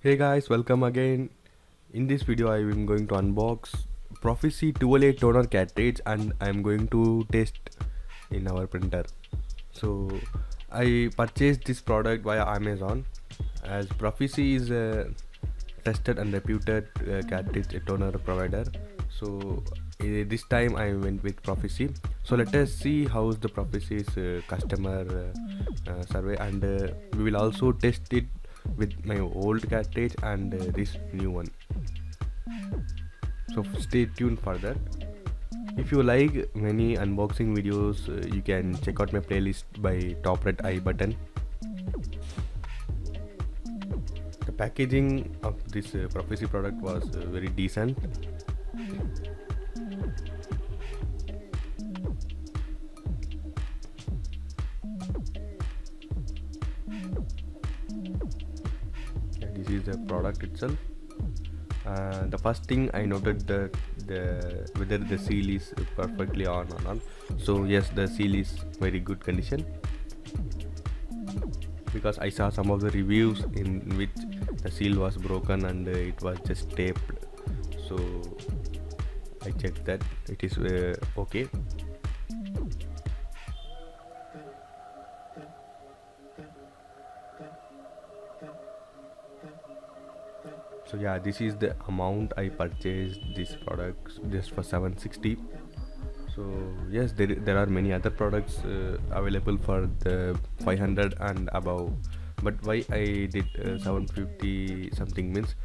Hey guys, welcome again. In this video I am going to unbox Proffisy 12A toner cartridge and I am going to test in our printer. So I purchased this product via Amazon as Proffisy is a trusted and reputed cartridge toner provider. So this time I went with Proffisy. So let us see how's the Proffisy's customer survey, and we will also test it with my old cartridge and this new one. So stay tuned for that. If you like many unboxing videos, you can check out my playlist by top right I button. The packaging of this Proffisy product was very decent. This is the product itself. The first thing I noted that whether the seal is perfectly on or not. So yes, the seal is very good condition, because I saw some of the reviews in which the seal was broken and it was just taped. So I checked that it is okay. So yeah, this is the amount I purchased this product just for 760. So yes, there are many other products available for the 500 and above, but why I did 750 something means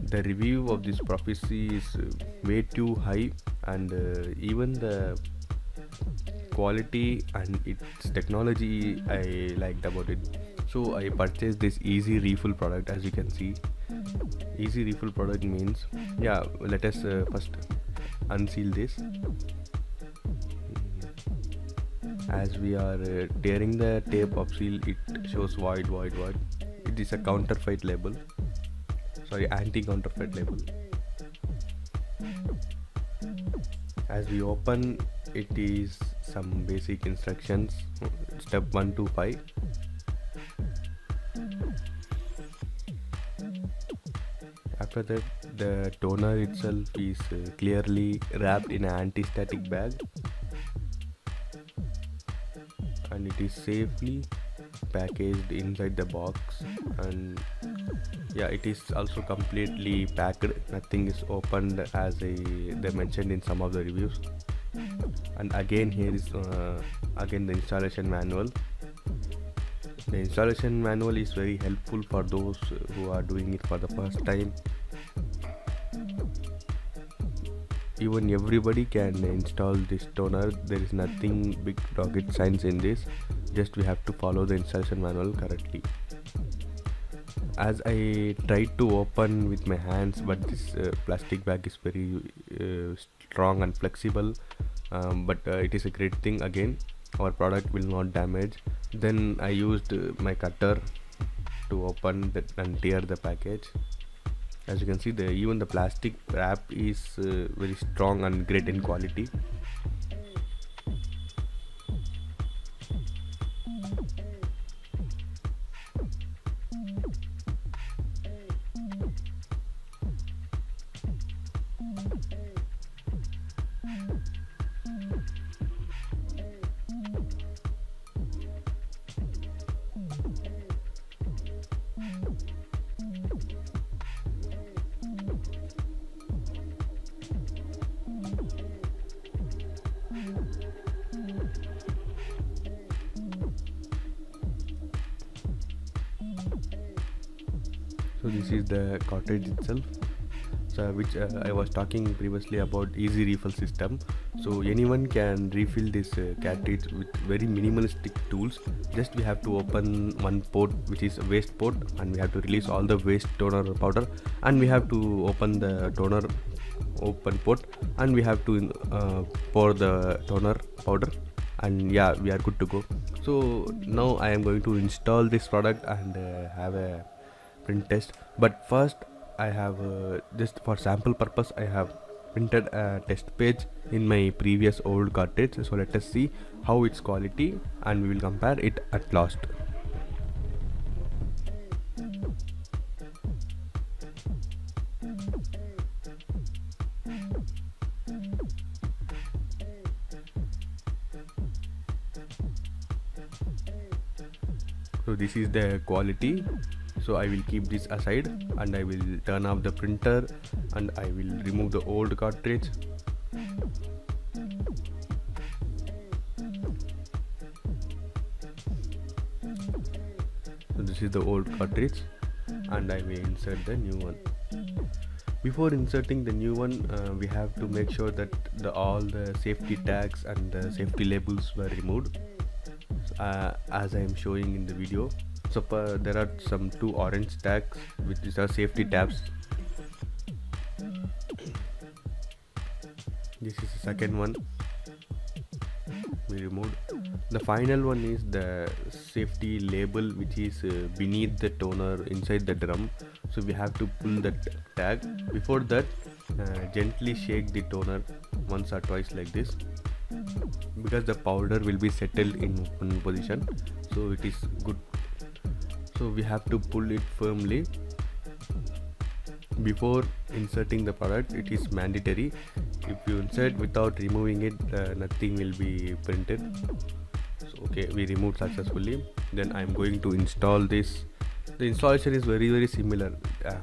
the review of this Proffisy is way too high, and even the quality and its technology I liked about it. So I purchased this easy refill product. As you can see, easy refill product means, yeah, let us first unseal this. As we are tearing the tape of seal, it shows void. It is a counterfeit label, sorry, anti-counterfeit label. As we open, it is some basic instructions, step 1 to 5. After that, the toner itself is clearly wrapped in an anti-static bag, and it is safely packaged inside the box. And yeah, it is also completely packed, nothing is opened as they mentioned in some of the reviews. And again, here is again the installation manual. The installation manual is very helpful for those who are doing it for the first time. Even everybody can install this toner. There is nothing big rocket science in this, just we have to follow the installation manual correctly. As I tried to open with my hands, but this plastic bag is very strong and flexible, but it is a great thing. Again, our product will not damage. Then I used my cutter to open that and tear the package. As you can see, even the plastic wrap is very strong and great in quality. So this is the cartridge itself, so which I was talking previously about easy refill system. So anyone can refill this cartridge with very minimalistic tools. Just we have to open one port, which is a waste port, and we have to release all the waste toner powder, and we have to open the toner open port, and we have to pour the toner powder, and yeah, we are good to go. So now I am going to install this product and have a print test. But first I have just for sample purpose I have printed a test page in my previous old cartridge. So let us see how its quality, and we will compare it at last. So this is the quality. So I will keep this aside and I will turn off the printer and I will remove the old cartridge. So this is the old cartridge and I will insert the new one. Before inserting the new one, we have to make sure that all the safety tags and the safety labels were removed, as I am showing in the video. So there are some 2 orange tags which are safety tabs. This is the second one we removed. The final one is the safety label which is beneath the toner inside the drum. So we have to pull that tag. Before that, gently shake the toner once or twice like this, because the powder will be settled in one position, so it is good. So we have to pull it firmly. Before inserting the product, it is mandatory. If you insert without removing it, nothing will be printed. So okay, we removed successfully. Then I am going to install this. The installation is very similar.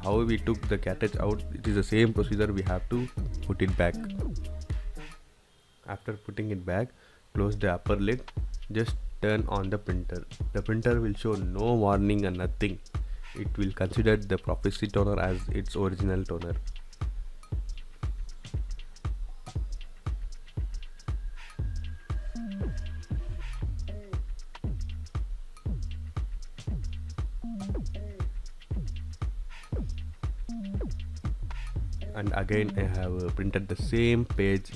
How we took the cartridge out, it is the same procedure. We have to put it back. After putting it back, close the upper lid. Just turn on the printer. The printer will show no warning and nothing. It will consider the Proffisy toner as its original toner. And again I have printed the same page.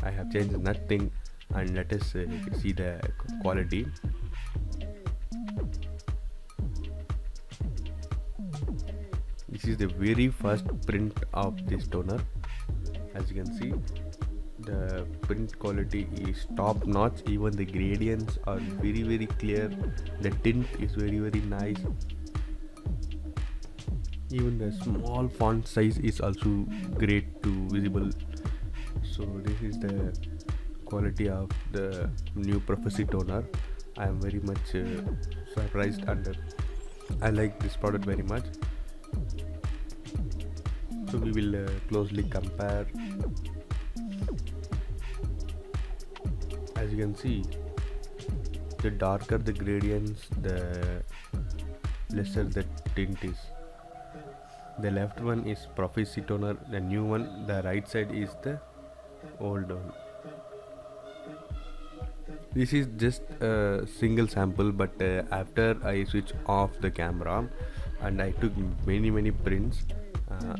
I have changed nothing, and let us see the quality. This is the very first print of this toner. As you can see, the print quality is top notch. Even the gradients are very clear. The tint is very nice. Even the small font size is also great to visible. So this is the quality of the new Proffisy toner. I am very much surprised and I like this product very much. So we will closely compare. As you can see, the darker the gradients, the lesser the tint is. The left one is Proffisy toner, the new one. The right side is the old one. This is just a single sample, but after I switch off the camera and I took many prints.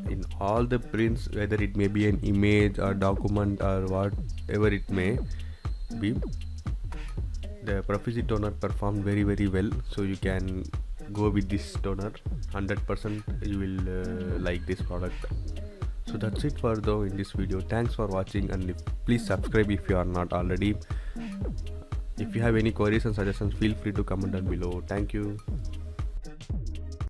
In all the prints, whether it may be an image or document or whatever it may be, the Proffisy toner performed very well. So you can go with this toner. 100% you will like this product. So that's it for though in this video. Thanks for watching, and please subscribe if you are not already. If you have any queries and suggestions, feel free to comment down below. Thank you.